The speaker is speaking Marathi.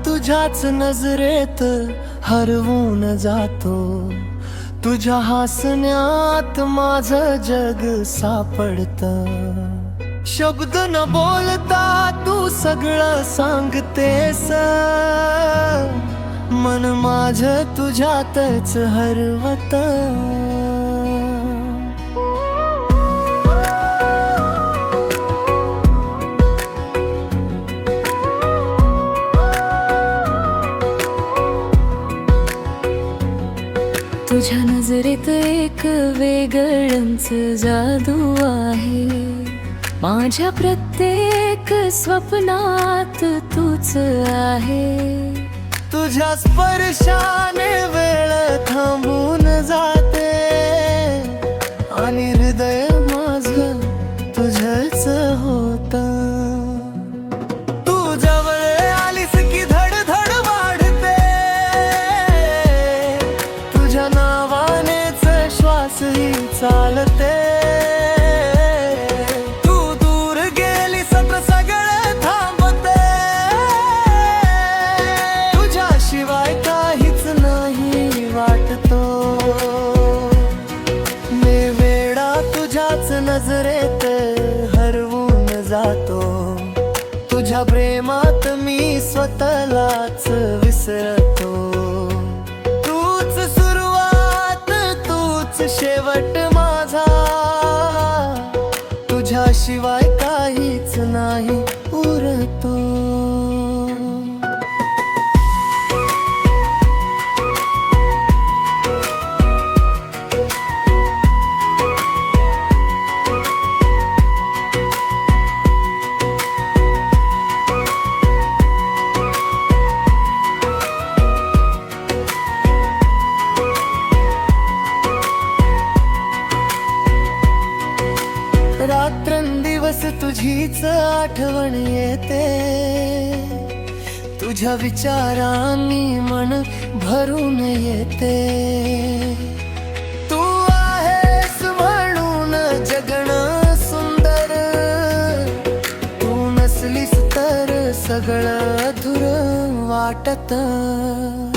तुझ्याच नजरेत हरवून जातो, तुझ्या हसण्यात माझं जग सापडतं। शब्द न बोलता तू सगळं सांगतेस, मन माझं तुझ्यातच हरवतं। तुझ्या नजरेत एक वेगळंच जादू आहे, माझ्या प्रत्येक स्वप्नात तूच आहे। तुझ्या स्पर्शाने वेळ थांबून जाते आणि हृदय माझं तुझंच होतं। तू जवळ आलीस की धडधड वाढते, तुझ्या नावानेच श्वासही चालते। तू दूर गेलीस तर सगळं थांबते, तुझ्याशिवाय काहीच नाही वाटतो। मी वेडा तुझ्याच नजरेत हरवून जातो, तुझ्या प्रेमात मी स्वतःलाच विसरतो। तूच सुरुवात तूच शेवट माझा, तुझ्याशिवाय काहीच नाही उरतो। रात्रंदिवस तुझीच आठवण येते, तुझ्या विचारांनी मन भरून येते। तू आहेस म्हणून जगणं सुंदर, तू नसलीस तर सगळं अधुरं वाटतं।